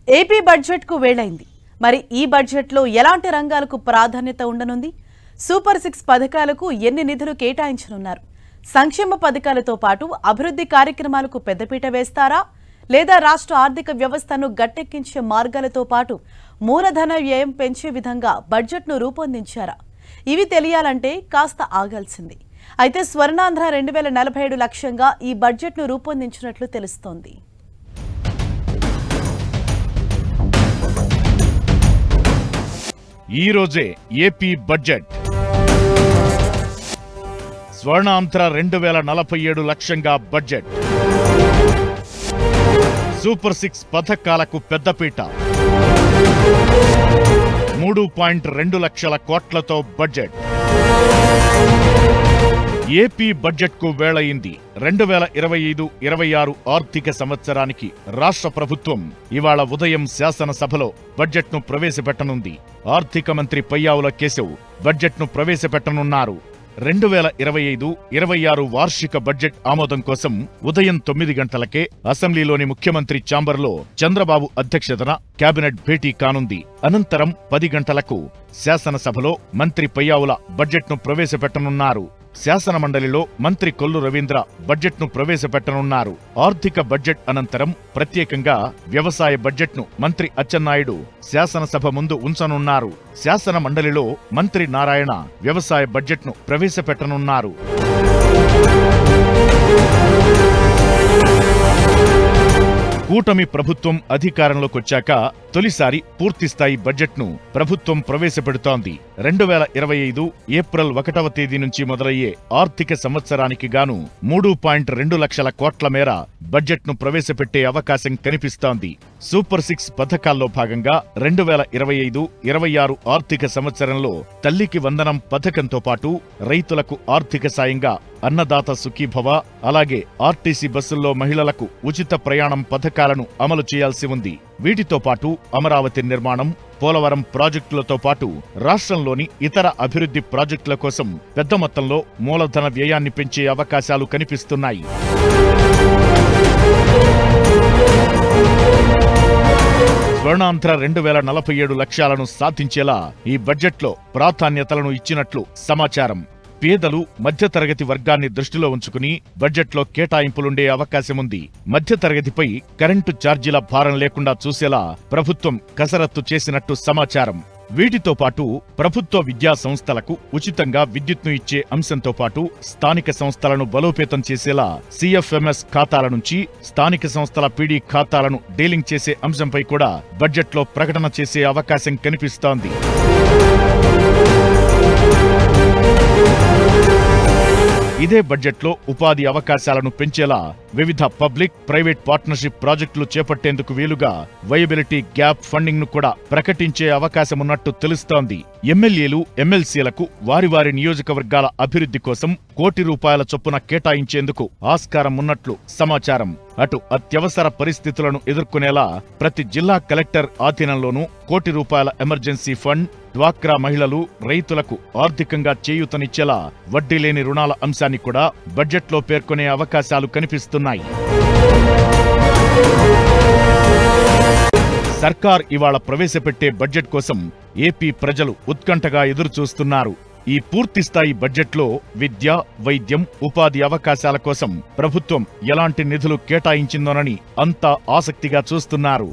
AP budget కు వేళైంది. మరి ఈ బడ్జెట్ లో ఎలాంటి రంగాలకు ప్రాధాన్యత ఉండనుంది? సూపర్ 6 పథకాలకు ఎన్ని నిధులు కేటాయించనున్నారు? సంక్షేమ పథకాలతో పాటు అభివృద్ధి కార్యక్రమాలకు పెద్దపీట వేస్తారా లేదా రాష్ట్ర ఆర్థిక వ్యవస్థను గట్టెక్కించే మార్గాలతో పాటు మూలధన వ్యయం పెంచే విధంగా బడ్జెట్ను రూపొందించారా? ఇవి తెలియాలంటే కాస్త ఆగాల్సింది. అయితే స్వర్ణాంధ్ర 2047 లక్ష్యంగా ఈ బడ్జెట్ను రూపొందించినట్లు తెలుస్తోంది. ఈ రోజే ఏపీ బడ్జెట్ స్వర్ణాంధ్ర 2047 లక్ష్యంగా బడ్జెట్. సూపర్ 6 పథకాలకు పెద్దపీట. 3.2 లక్షల కోట్లతో బడ్జెట్. ఏపీ బడ్జెట్ కు వేళయింది. 2025-26 ఆర్థిక సంవత్సరానికి రాష్ట్ర ప్రభుత్వం ఇవాళ ఉదయం శాసనసభలో బడ్జెట్ను ప్రవేశపెట్టనుంది. ఆర్థిక మంత్రి పయ్యావుల కేశవ్ బడ్జెట్ను ప్రవేశపెట్టనున్నారు. 2025-26 వార్షిక బడ్జెట్ ఆమోదం కోసం ఉదయం 9 గంటలకే అసెంబ్లీలోని ముఖ్యమంత్రి ఛాంబర్లో చంద్రబాబు అధ్యక్షతన కేబినెట్ భేటీ కానుంది. అనంతరం 10 గంటలకు శాసనసభలో మంత్రి పయ్యావుల బడ్జెట్ను ప్రవేశపెట్టనున్నారు. శాసన మండలిలో మంత్రి కొల్లు రవీంద్ర బడ్జెట్ను ప్రవేశపెట్టనున్నారు. ఆర్థిక బడ్జెట్ అనంతరం ప్రత్యేకంగా వ్యవసాయ బడ్జెట్ను మంత్రి అచ్చెన్నాయుడు శాసనసభ ముందు ఉంచనున్నారు. శాసన మండలిలో మంత్రి నారాయణ వ్యవసాయ బడ్జెట్ను ప్రవేశపెట్టనున్నారు. కూటమి ప్రభుత్వం అధికారంలోకొచ్చాక తొలిసారి పూర్తిస్థాయి బడ్జెట్ను ప్రభుత్వం ప్రవేశపెడుతోంది. 2025 ఏప్రిల్ 1వ తేదీ నుంచి మొదలయ్యే ఆర్థిక సంవత్సరానికి గాను 3.2 లక్షల కోట్ల మేర బడ్జెట్ను ప్రవేశపెట్టే అవకాశం కనిపిస్తోంది. సూపర్ 6 పథకాల్లో భాగంగా 2025-26 ఆర్థిక సంవత్సరంలో తల్లికి వందనం పథకంతో పాటు రైతులకు ఆర్థిక సాయంగా అన్నదాత సుఖీభవ, అలాగే ఆర్టీసీ బస్సుల్లో మహిళలకు ఉచిత ప్రయాణం పథకాలను అమలు చేయాల్సి ఉంది. వీటితో పాటు అమరావతి నిర్మాణం, పోలవరం ప్రాజెక్టులతో పాటు రాష్ట్రంలోని ఇతర అభివృద్ధి ప్రాజెక్టుల కోసం పెద్ద మొత్తంలో మూలధన వ్యయాన్ని పెంచే అవకాశాలు కనిపిస్తున్నాయి. స్వర్ణాంధ్ర 2047 లక్ష్యాలను సాధించేలా ఈ బడ్జెట్లో ప్రాధాన్యతలను ఇచ్చినట్లు సమాచారం. పేదలు, మధ్యతరగతి వర్గాన్ని దృష్టిలో ఉంచుకుని బడ్జెట్లో కేటాయింపులుండే అవకాశముంది. మధ్యతరగతిపై కరెంటు ఛార్జీల భారం లేకుండా చూసేలా ప్రభుత్వం కసరత్తు చేసినట్టు సమాచారం. వీటితో పాటు ప్రభుత్వ విద్యా సంస్థలకు ఉచితంగా విద్యుత్ను ఇచ్చే అంశంతో పాటు స్థానిక సంస్థలను బలోపేతం చేసేలా సిఎఫ్ఎంఎస్ ఖాతాల నుంచి స్థానిక సంస్థల పీడీ ఖాతాలను డీలింగ్ చేసే అంశంపై కూడా బడ్జెట్లో ప్రకటన చేసే అవకాశం కనిపిస్తోంది. ఇదే బడ్జెట్లో ఉపాధి అవకాశాలను పెంచేలా వివిధ పబ్లిక్, ప్రైవేట్ పార్ట్నర్షిప్ ప్రాజెక్టులు చేపట్టేందుకు వీలుగా వయబిలిటీ గ్యాప్ ఫండింగ్ ను కూడా ప్రకటించే అవకాశమున్నట్టు తెలుస్తోంది. ఎమ్మెల్యేలు, ఎమ్మెల్సీలకు వారి వారి నియోజకవర్గాల అభివృద్ధి కోసం ₹1 చొప్పున కేటాయించేందుకు ఆస్కారం ఉన్నట్లు సమాచారం. అటు అత్యవసర పరిస్థితులను ఎదుర్కొనేలా ప్రతి జిల్లా కలెక్టర్ ఆధీనంలోనూ ₹1 ఎమర్జెన్సీ ఫండ్, డ్వాక్రా మహిళలు, రైతులకు ఆర్థికంగా చేయూతనిచ్చేలా వడ్డీ లేని రుణాల అంశాన్ని కూడా బడ్జెట్లో పేర్కొనే అవకాశాలు కనిపిస్తున్నాయి. సర్కార్ ఇవాళ ప్రవేశపెట్టే బడ్జెట్ కోసం ఏపీ ప్రజలు ఉత్కంఠగా ఎదురుచూస్తున్నారు. ఈ పూర్తిస్థాయి బడ్జెట్లో విద్య, వైద్యం, ఉపాధి అవకాశాల కోసం ప్రభుత్వం ఎలాంటి నిధులు కేటాయించిందోనని అంతా ఆసక్తిగా చూస్తున్నారు.